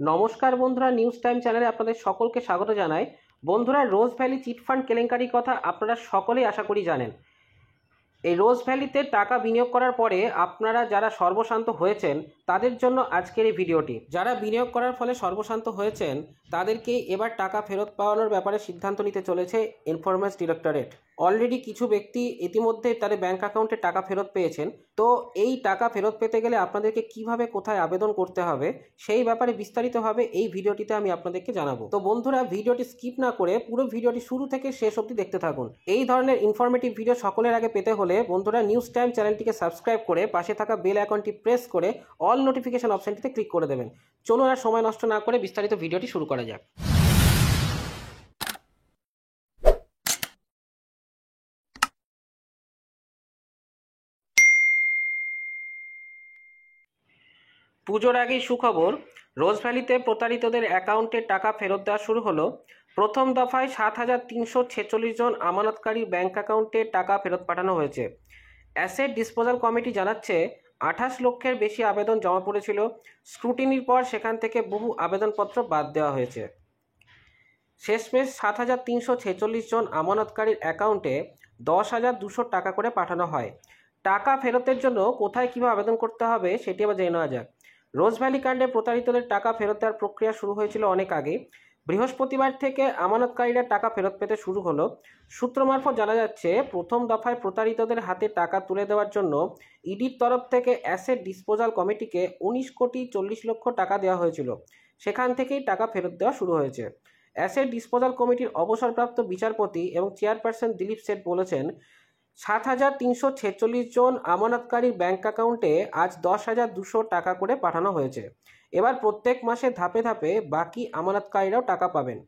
নমস্কার বন্ধুরা, news time চ্যানেলে আপনাদের সকলকে স্বাগত জানাই। বন্ধুরা, রোজ ভ্যালি চিটফান্ড কেলেঙ্কারির কথা আপনারা সকলেই আশা করি জানেন। এই রোজ ভ্যালিতে টাকা বিনিয়োগ করার পরে আপনারা যারা সর্বশান্ত হয়েছেন তাদের জন্য আজকের এই ভিডিওটি। যারা বিনিয়োগ করার ফলে সর্বশান্ত হয়েছেন তাদেরকে এবার টাকা ফেরত পাওয়ানোর ব্যাপারে সিদ্ধান্ত নিতে চলেছে এনফোর্সমেন্ট ডিরেক্টরেট। অলরেডি কিছু ব্যক্তি ইতিমধ্যে তাদের ব্যাংক অ্যাকাউন্টে টাকা ফেরত পেয়েছেন। তো এই টাকা ফেরত পেতে গেলে আপনাদেরকে কিভাবে কোথায় আবেদন করতে হবে সেই ব্যাপারে বিস্তারিতভাবে এই ভিডিওটিতে আমি আপনাদেরকে জানাবো। তো বন্ধুরা, ভিডিওটি স্কিপ না করে পুরো ভিডিওটি শুরু থেকে শেষ অবধি দেখতে থাকুন। এই ধরনের ইনফরমেটিভ ভিডিও সকলের আগে পেতে হলে বন্ধুরা নিউজ টাইম চ্যানেলটিকে সাবস্ক্রাইব করে পাশে থাকা বেল আইকনটি প্রেস করে অল নোটিফিকেশন অপশনটিতে ক্লিক করে দেবেন। চলুন আর সময় নষ্ট না করে বিস্তারিত ভিডিওটি শুরু করা যাক। পুজোর আগেই সুখবর, রোজ ভ্যালিতে প্রতারিতদের অ্যাকাউন্টে টাকা ফেরত দেওয়া শুরু হলো। প্রথম দফায় 7,346 জন আমানতকারীর ব্যাংক অ্যাকাউন্টে টাকা ফেরত পাঠানো হয়েছে। অ্যাসেট ডিসপোজাল কমিটি জানাচ্ছে 28 লক্ষের বেশি আবেদন জমা পড়েছিল। স্ক্রুটিনির পর সেখান থেকে বহু আবেদনপত্র বাদ দেওয়া হয়েছে। শেষমেশ 7,346 জন আমানতকারীর অ্যাকাউন্টে 10,200 টাকা করে পাঠানো হয়। টাকা ফেরতের জন্য কোথায় কীভাবে আবেদন করতে হবে সেটি আবার জেনে নেওয়া যাক। রোজ ভ্যালি কাণ্ডে প্রতারিতদের টাকা ফেরত দেওয়ার প্রক্রিয়া শুরু হয়েছিল অনেক আগে। বৃহস্পতিবার থেকে আমানতকারীরা টাকা ফেরত পেতে শুরু হলো। সূত্র মারফত জানা যাচ্ছে, প্রথম দফায় প্রতারিতদের হাতে টাকা তুলে দেওয়ার জন্য ইডির তরফ থেকে অ্যাসেট ডিসপোজাল কমিটিকে 19,40,00,000 টাকা দেওয়া হয়েছিল। সেখান থেকেই টাকা ফেরত দেওয়া শুরু হয়েছে। অ্যাসেট ডিসপোজাল কমিটির অবসরপ্রাপ্ত বিচারপতি এবং চেয়ারপারসন দিলীপ শেঠ বলেছেন, 7,346 জন আমানতকারীর ব্যাংক অ্যাকাউন্টে আজ 10,200 টাকা করে পাঠানো হয়েছে। এবার প্রত্যেক মাসে ধাপে ধাপে বাকি আমানতকারীরাও টাকা পাবেন।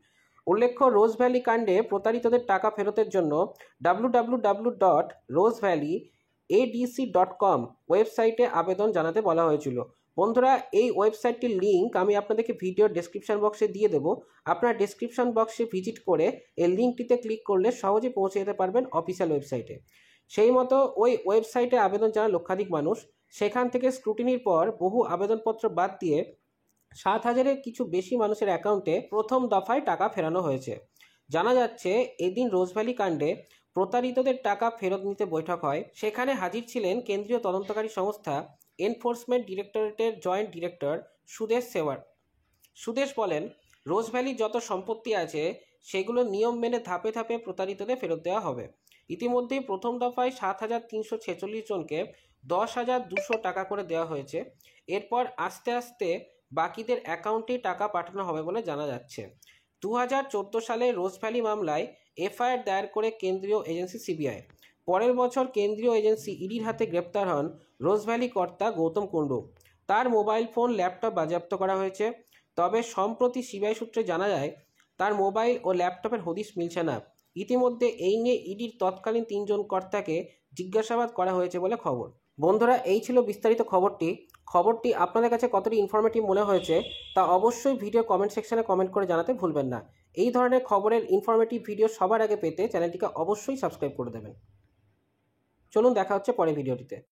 উল্লেখ্য, রোজ ভ্যালি কাণ্ডে প্রতারিতদের টাকা ফেরতের জন্য www.roseValleyadc.com ওয়েবসাইটে আবেদন জানাতে বলা হয়েছিল। বন্ধুরা, এই ওয়েবসাইটটির লিঙ্ক আমি আপনাদেরকে ভিডিওর ডেসক্রিপশন বক্সে দিয়ে দেবো। আপনারা ডেসক্রিপশন বক্সে ভিজিট করে এই লিঙ্কটিতে ক্লিক করলে সহজে পৌঁছে যেতে পারবেন অফিসিয়াল ওয়েবসাইটে। সেই মতো ওই ওয়েবসাইটে আবেদন জানান লক্ষাধিক মানুষ। সেখান থেকে স্ক্রুটিনির পর বহু আবেদনপত্র বাদ দিয়ে 7,000-এর কিছু বেশি মানুষের অ্যাকাউন্টে প্রথম দফায় টাকা ফেরানো হয়েছে। জানা যাচ্ছে, এদিন রোজভ্যালি কাণ্ডে প্রতারিতদের টাকা ফেরত নিতে বৈঠক হয়। সেখানে হাজির ছিলেন কেন্দ্রীয় তদন্তকারী সংস্থা এনফোর্সমেন্ট ডিরেক্টরেটের জয়েন্ট ডিরেক্টর সুদেশ সেওয়ার। সুদেশ বলেন, রোজ ভ্যালির যত সম্পত্তি আছে সেগুলো নিয়ম মেনে ধাপে ধাপে প্রতারিতদের ফেরত দেওয়া হবে। ইতিমধ্যেই প্রথম দফায় 7,346 জনকে 10,200 টাকা করে দেওয়া হয়েছে। এরপর আস্তে আস্তে বাকিদের অ্যাকাউন্টেই টাকা পাঠানো হবে বলে জানা যাচ্ছে। 2014 সালে রোজ ভ্যালি মামলায় এফআইআর দায়ের করে কেন্দ্রীয় এজেন্সি সিবিআই। পরের বছর কেন্দ্রীয় এজেন্সি ইডির হাতে গ্রেপ্তার হন রোজ ভ্যালি কর্তা গৌতম কুণ্ডু। তার মোবাইল ফোন, ল্যাপটপ বাজেয়াপ্ত করা হয়েছে। তবে সম্প্রতি সিবিআই সূত্রে জানা যায়, তার মোবাইল ও ল্যাপটপের হদিশ মিলছে না। ইতিমধ্যে এই নিয়ে ইডির তৎকালীন 3 জন কর্তাকে জিজ্ঞাসাবাদ করা হয়েছে বলে খবর। বন্ধুরা, এই ছিল বিস্তারিত খবরটি আপনাদের কাছে কতটি ইনফরমেটিভ মনে হয়েছে তা অবশ্যই ভিডিও কমেন্ট সেকশনে কমেন্ট করে জানাতে ভুলবেন না। এই ধরনের খবরের ইনফরমেটিভ ভিডিও সবার আগে পেতে চ্যানেলটিকে অবশ্যই সাবস্ক্রাইব করে দেবেন। চলুন, দেখা হচ্ছে পরের ভিডিওটিতে।